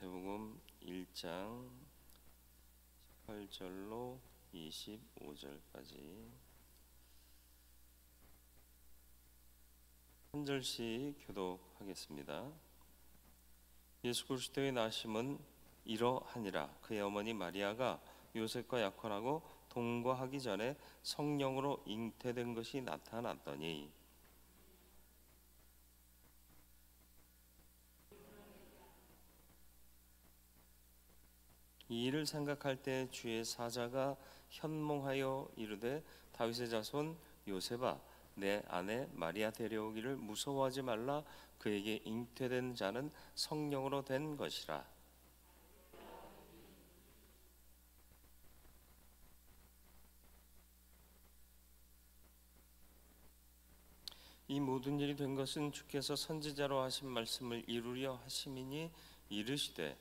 마태복음 1장 18절로 25절까지 한 절씩 교독하겠습니다. 예수 그리스도의 나심은 이러하니라. 그의 어머니 마리아가 요셉과 약혼하고 동거하기 전에 성령으로 잉태된 것이 나타났더니 이 일을 생각할 때 주의 사자가 현몽하여 이르되 다윗의 자손 요셉아 내 아내 마리아 데려오기를 무서워하지 말라. 그에게 잉태된 자는 성령으로 된 것이라. 이 모든 일이 된 것은 주께서 선지자로 하신 말씀을 이루려 하심이니 이르시되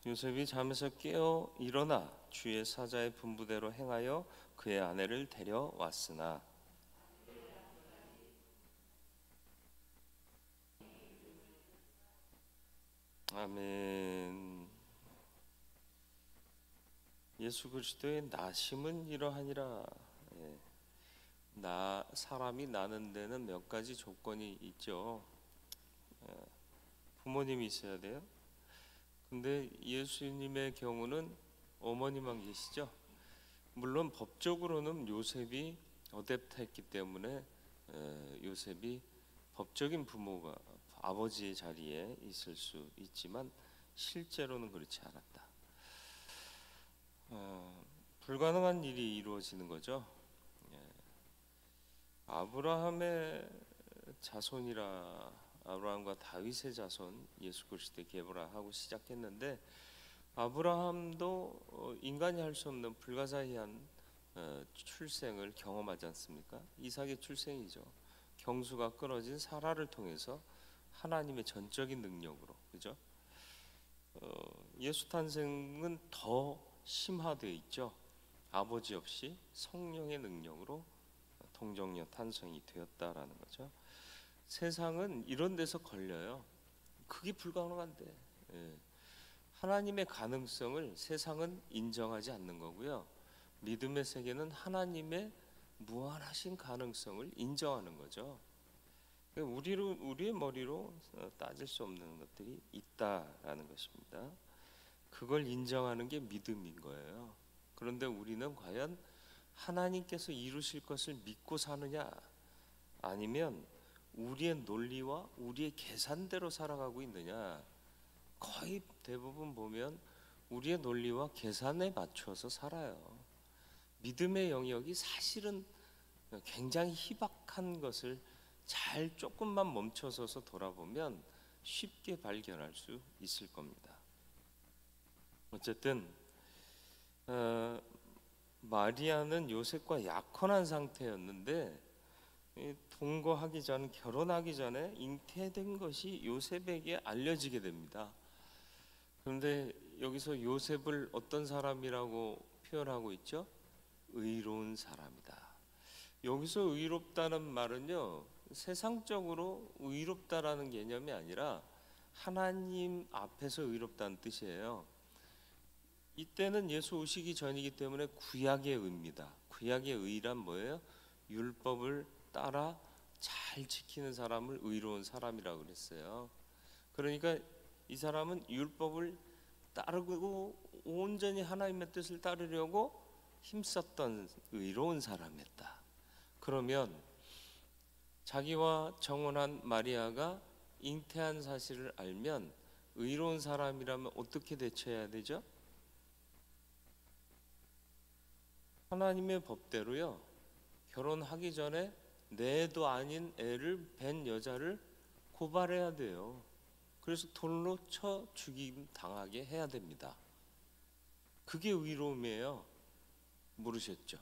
요셉이 잠에서 깨어 일어나 주의 사자의 분부대로 행하여 그의 아내를 데려왔으나 아멘. 예수 그리스도의 나심은 이러하니라. 사람이 나는 데는 몇 가지 조건이 있죠. 부모님이 있어야 돼요. 근데 예수님의 경우는 어머니만 계시죠. 물론 법적으로는 요셉이 어댑트했기 때문에 요셉이 법적인 부모가 아버지의 자리에 있을 수 있지만 실제로는 그렇지 않았다. 불가능한 일이 이루어지는 거죠. 아브라함의 자손이라 아브라함과 다윗의 자손 예수 그리스도의 계보라하고 시작했는데 아브라함도 인간이 할 수 없는 불가사의한 출생을 경험하지 않습니까? 이삭의 출생이죠. 경수가 끊어진 사라를 통해서 하나님의 전적인 능력으로, 그죠? 예수 탄생은 더 심화되어 있죠. 아버지 없이 성령의 능력으로 동정녀 탄생이 되었다라는 거죠. 세상은 이런 데서 걸려요. 그게 불가능한데 하나님의 가능성을 세상은 인정하지 않는 거고요. 믿음의 세계는 하나님의 무한하신 가능성을 인정하는 거죠. 우리의 머리로 따질 수 없는 것들이 있다라는 것입니다. 그걸 인정하는 게 믿음인 거예요. 그런데 우리는 과연 하나님께서 이루실 것을 믿고 사느냐, 아니면 우리의 논리와 우리의 계산대로 살아가고 있느냐. 거의 대부분 보면 우리의 논리와 계산에 맞춰서 살아요. 믿음의 영역이 사실은 굉장히 희박한 것을 잘 조금만 멈춰서서 돌아보면 쉽게 발견할 수 있을 겁니다. 어쨌든 마리아는 요셉과 약혼한 상태였는데 동거하기 전, 결혼하기 전에 잉태된 것이 요셉에게 알려지게 됩니다. 그런데 여기서 요셉을 어떤 사람이라고 표현하고 있죠? 의로운 사람이다. 여기서 의롭다는 말은요, 세상적으로 의롭다라는 개념이 아니라 하나님 앞에서 의롭다는 뜻이에요. 이때는 예수 오시기 전이기 때문에 구약의 의입니다. 구약의 의란 뭐예요? 율법을 따라 잘 지키는 사람을 의로운 사람이라고 그랬어요. 그러니까 이 사람은 율법을 따르고 온전히 하나님의 뜻을 따르려고 힘썼던 의로운 사람이었다. 그러면 자기와 정혼한 마리아가 잉태한 사실을 알면 의로운 사람이라면 어떻게 대처해야 되죠? 하나님의 법대로요, 결혼하기 전에 내 애도 아닌 애를 뵌 여자를 고발해야 돼요. 그래서 돌로 쳐 죽임 당하게 해야 됩니다. 그게 의로움이에요. 모르셨죠?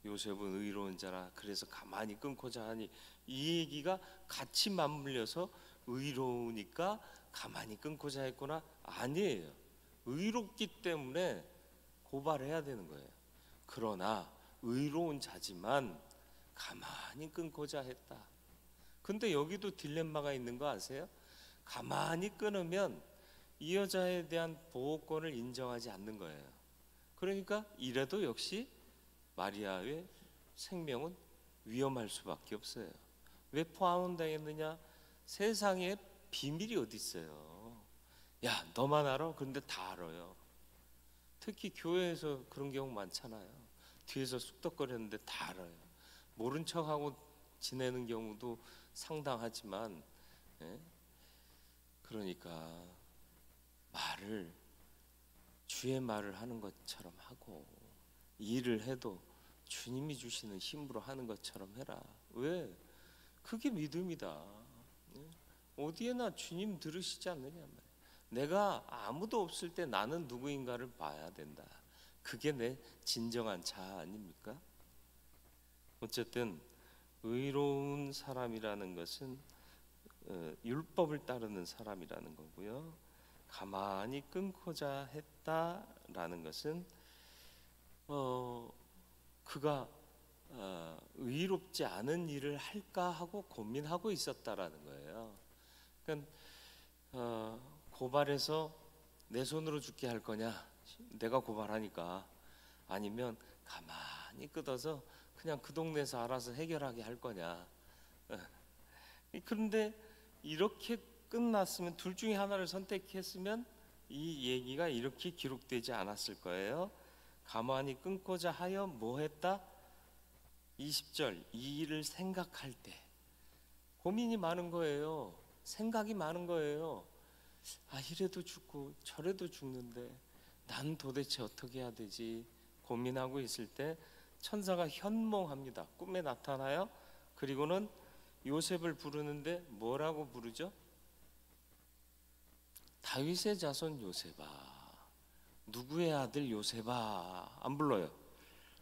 요셉은 의로운 자라 그래서 가만히 끊고자 하니, 이 얘기가 같이 맞물려서 의로우니까 가만히 끊고자 했구나? 아니에요. 의롭기 때문에 고발해야 되는 거예요. 그러나 의로운 자지만 가만히 끊고자 했다. 근데 여기도 딜레마가 있는 거 아세요? 가만히 끊으면 이 여자에 대한 보호권을 인정하지 않는 거예요. 그러니까 이래도 역시 마리아의 생명은 위험할 수밖에 없어요. 왜 포함당했느냐? 세상에 비밀이 어디 있어요? 야, 너만 알아? 근데 다 알아요. 특히 교회에서 그런 경우 많잖아요. 뒤에서 쑥덕거렸는데 다 알아요. 모른 척하고 지내는 경우도 상당하지만, 예? 그러니까 말을 주의 말을 하는 것처럼 하고, 일을 해도 주님이 주시는 힘으로 하는 것처럼 해라. 왜? 그게 믿음이다. 예? 어디에나 주님 들으시지 않느냐 말이야. 내가 아무도 없을 때 나는 누구인가를 봐야 된다. 그게 내 진정한 자아 아닙니까? 어쨌든 의로운 사람이라는 것은 율법을 따르는 사람이라는 거고요. 가만히 끊고자 했다라는 것은 그가 의롭지 않은 일을 할까 하고 고민하고 있었다라는 거예요. 그러니까 고발해서 내 손으로 죽게 할 거냐? 내가 고발하니까. 아니면 가만히 끊어서 그냥 그 동네에서 알아서 해결하게 할 거냐? 그런데 이렇게 끝났으면, 둘 중에 하나를 선택했으면 이 얘기가 이렇게 기록되지 않았을 거예요. 가만히 끊고자 하여 뭐 했다? 20절, 이 일을 생각할 때 고민이 많은 거예요. 생각이 많은 거예요. 아, 이래도 죽고 저래도 죽는데 난 도대체 어떻게 해야 되지? 고민하고 있을 때 천사가 현몽합니다. 꿈에 나타나요. 그리고는 요셉을 부르는데 뭐라고 부르죠? 다윗의 자손 요셉아, 누구의 아들 요셉아, 안 불러요.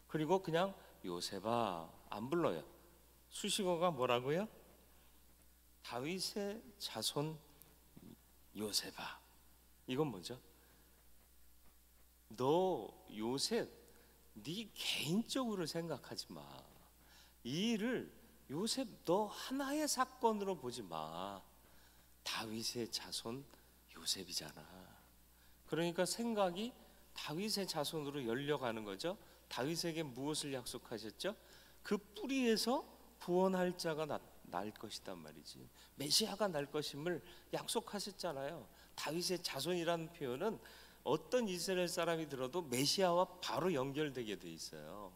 그리고 그냥 요셉아, 안 불러요. 수식어가 뭐라고요? 다윗의 자손 요셉아. 이건 뭐죠? 너 요셉, 네 개인적으로 생각하지 마. 이 일을 요셉 너 하나의 사건으로 보지 마. 다윗의 자손 요셉이잖아. 그러니까 생각이 다윗의 자손으로 열려가는 거죠. 다윗에게 무엇을 약속하셨죠? 그 뿌리에서 구원할 자가 날 것이단 말이지. 메시아가 날 것임을 약속하셨잖아요. 다윗의 자손이라는 표현은 어떤 이스라엘 사람이 들어도 메시아와 바로 연결되게 돼 있어요.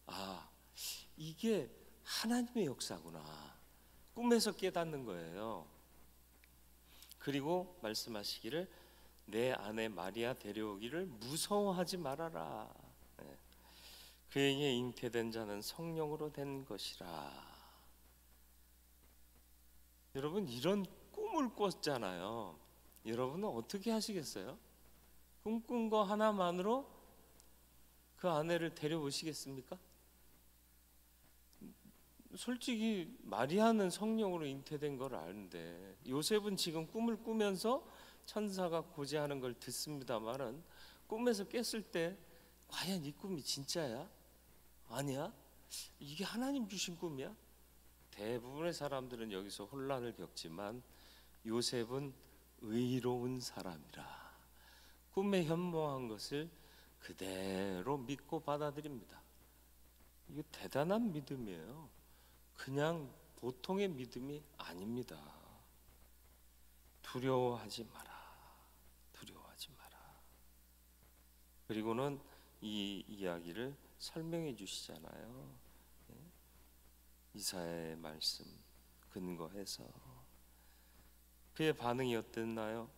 아, 이게 하나님의 역사구나. 꿈에서 깨닫는 거예요. 그리고 말씀하시기를 내 아내 마리아 데려오기를 무서워하지 말아라. 그에게 잉태된 자는 성령으로 된 것이라. 여러분, 이런 꿈을 꿨잖아요. 여러분은 어떻게 하시겠어요? 꿈꾼 거 하나만으로 그 아내를 데려오시겠습니까? 솔직히 마리아는 성령으로 잉태된 걸 아는데, 요셉은 지금 꿈을 꾸면서 천사가 고지하는 걸 듣습니다만은, 꿈에서 깼을 때 과연 이 꿈이 진짜야? 아니야? 이게 하나님 주신 꿈이야? 대부분의 사람들은 여기서 혼란을 겪지만 요셉은 의로운 사람이라 꿈에 현몽한 것을 그대로 믿고 받아들입니다. 이거 대단한 믿음이에요. 그냥 보통의 믿음이 아닙니다. 두려워하지 마라. 두려워하지 마라. 그리고는 이 이야기를 설명해 주시잖아요. 이사야의 말씀 근거해서. 그의 반응이 어땠나요?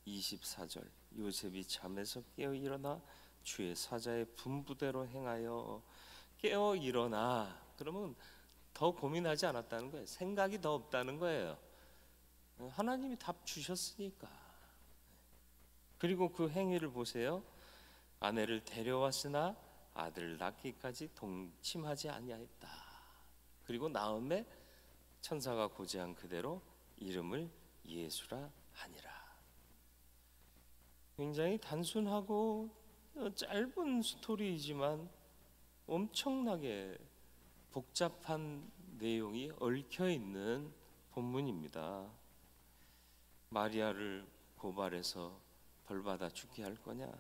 24절, 요셉이 잠에서 깨어 일어나 주의 사자의 분부대로 행하여. 깨어 일어나, 그러면 더 고민하지 않았다는 거예요. 생각이 더 없다는 거예요. 하나님이 답 주셨으니까. 그리고 그 행위를 보세요. 아내를 데려왔으나 아들을 낳기까지 동침하지 아니하였다. 그리고 나음에 천사가 고지한 그대로 이름을 예수라 하니라. 굉장히 단순하고 짧은 스토리이지만 엄청나게 복잡한 내용이 얽혀 있는 본문입니다. 마리아를 고발해서 벌받아 죽게 할 거냐?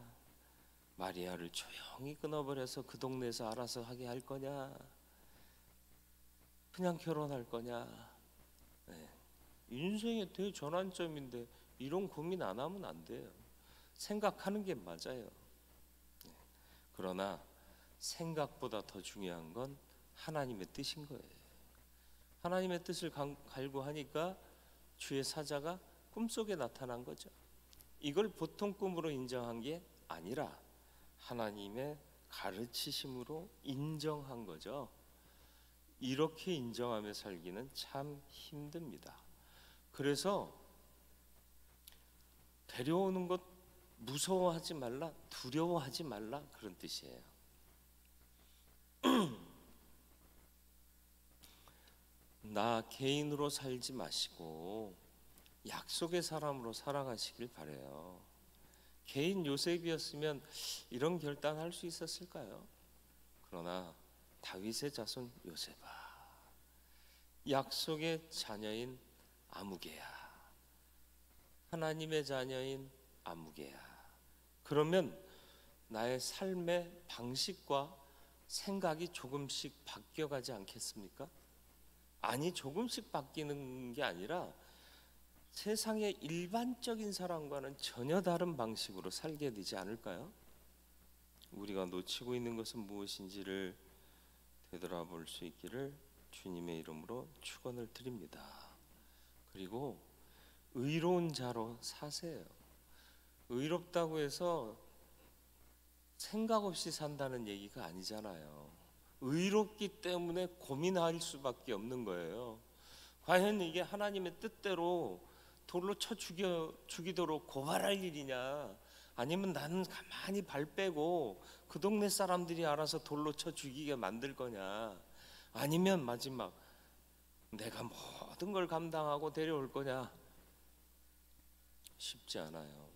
마리아를 조용히 끊어버려서 그 동네에서 알아서 하게 할 거냐? 그냥 결혼할 거냐? 네. 인생의 대전환점인데 이런 고민 안 하면 안 돼요. 생각하는 게 맞아요. 네. 그러나 생각보다 더 중요한 건 하나님의 뜻인 거예요. 하나님의 뜻을 갈구하니까 주의 사자가 꿈속에 나타난 거죠. 이걸 보통 꿈으로 인정한 게 아니라 하나님의 가르치심으로 인정한 거죠. 이렇게 인정하며 살기는 참 힘듭니다. 그래서 데려오는 것 무서워하지 말라, 두려워하지 말라, 그런 뜻이에요. 나 개인으로 살지 마시고 약속의 사람으로 살아가시길 바래요. 개인 요셉이었으면 이런 결단할 수 있었을까요? 그러나 다윗의 자손 요셉아, 약속의 자녀인 아무개야, 하나님의 자녀인 아무개야, 그러면 나의 삶의 방식과 생각이 조금씩 바뀌어가지 않겠습니까? 아니, 조금씩 바뀌는 게 아니라 세상의 일반적인 사람과는 전혀 다른 방식으로 살게 되지 않을까요? 우리가 놓치고 있는 것은 무엇인지를 되돌아볼 수 있기를 주님의 이름으로 축원을 드립니다. 그리고 의로운 자로 사세요. 의롭다고 해서 생각 없이 산다는 얘기가 아니잖아요. 의롭기 때문에 고민할 수밖에 없는 거예요. 과연 이게 하나님의 뜻대로 돌로 쳐 죽이도록 고발할 일이냐, 아니면 나는 가만히 발 빼고 그 동네 사람들이 알아서 돌로 쳐 죽이게 만들 거냐, 아니면 마지막 내가 모든 걸 감당하고 데려올 거냐. 쉽지 않아요.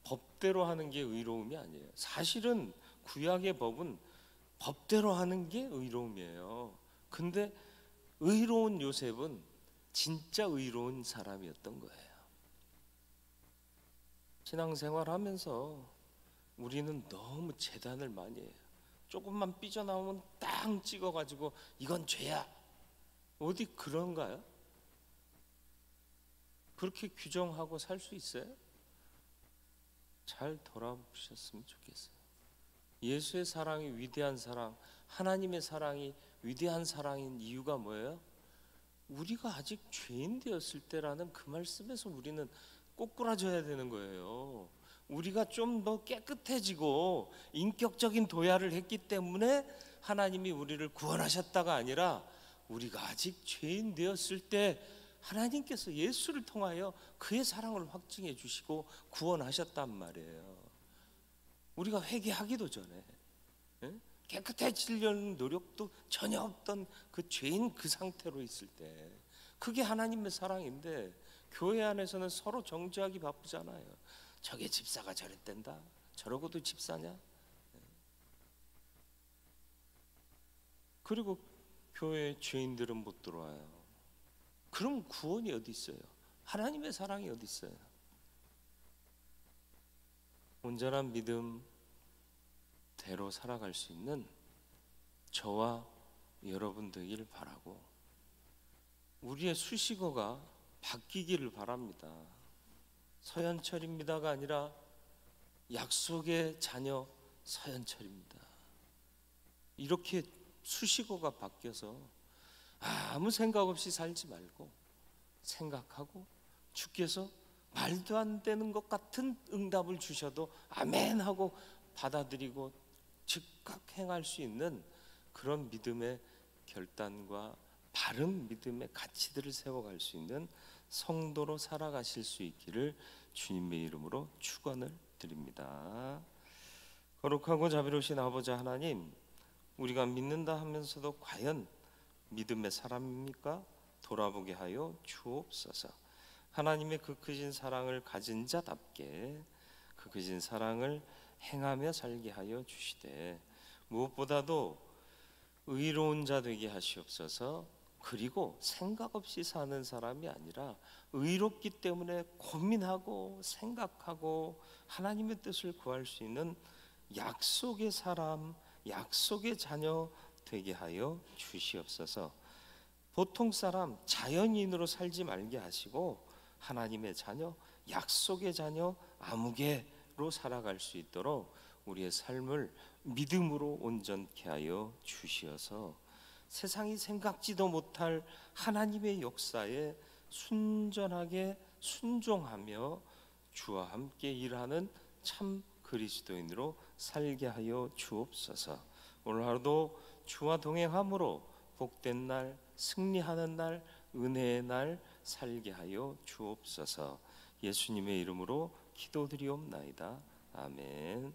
법대로 하는 게 의로움이 아니에요. 사실은 구약의 법은 법대로 하는 게 의로움이에요. 근데 의로운 요셉은 진짜 의로운 사람이었던 거예요. 신앙생활 하면서 우리는 너무 재단을 많이 해요. 조금만 삐져나오면 땅 찍어가지고 이건 죄야. 어디 그런가요? 그렇게 규정하고 살 수 있어요? 잘 돌아보셨으면 좋겠어요. 예수의 사랑이 위대한 사랑, 하나님의 사랑이 위대한 사랑인 이유가 뭐예요? 우리가 아직 죄인 되었을 때라는 그 말씀에서 우리는 꼬꾸라져야 되는 거예요. 우리가 좀 더 깨끗해지고 인격적인 도야를 했기 때문에 하나님이 우리를 구원하셨다가 아니라 우리가 아직 죄인 되었을 때 하나님께서 예수를 통하여 그의 사랑을 확증해 주시고 구원하셨단 말이에요. 우리가 회개하기도 전에 깨끗해지려는 노력도 전혀 없던 그 죄인 그 상태로 있을 때, 그게 하나님의 사랑인데 교회 안에서는 서로 정죄하기 바쁘잖아요. 저게 집사가 저랬댄다, 저러고도 집사냐. 그리고 교회에 죄인들은 못 들어와요. 그럼 구원이 어디 있어요? 하나님의 사랑이 어디 있어요? 온전한 믿음대로 살아갈 수 있는 저와 여러분 되기를 바라고, 우리의 수식어가 바뀌기를 바랍니다. 서현철입니다가 아니라 약속의 자녀 서현철입니다. 이렇게 수식어가 바뀌어서 아무 생각 없이 살지 말고 생각하고, 주께서 말도 안 되는 것 같은 응답을 주셔도 아멘 하고 받아들이고 즉각 행할 수 있는 그런 믿음의 결단과 바른 믿음의 가치들을 세워갈 수 있는 성도로 살아가실 수 있기를 주님의 이름으로 축원을 드립니다. 거룩하고 자비로우신 아버지 하나님, 우리가 믿는다 하면서도 과연 믿음의 사람입니까? 돌아보게 하여 주옵소서. 하나님의 그 크신 사랑을 가진 자답게 그 그 크신 사랑을 행하며 살게 하여 주시되 무엇보다도 의로운 자 되게 하시옵소서. 그리고 생각 없이 사는 사람이 아니라 의롭기 때문에 고민하고 생각하고 하나님의 뜻을 구할 수 있는 약속의 사람, 약속의 자녀 되게 하여 주시옵소서. 보통 사람, 자연인으로 살지 말게 하시고 하나님의 자녀, 약속의 자녀, 아무개로 살아갈 수 있도록 우리의 삶을 믿음으로 온전케 하여 주시어서 세상이 생각지도 못할 하나님의 역사에 순전하게 순종하며 주와 함께 일하는 참 그리스도인으로 살게 하여 주옵소서. 오늘 하루도 주와 동행함으로 복된 날, 승리하는 날, 은혜의 날 살게 하여 주옵소서. 예수님의 이름으로 기도드리옵나이다. 아멘.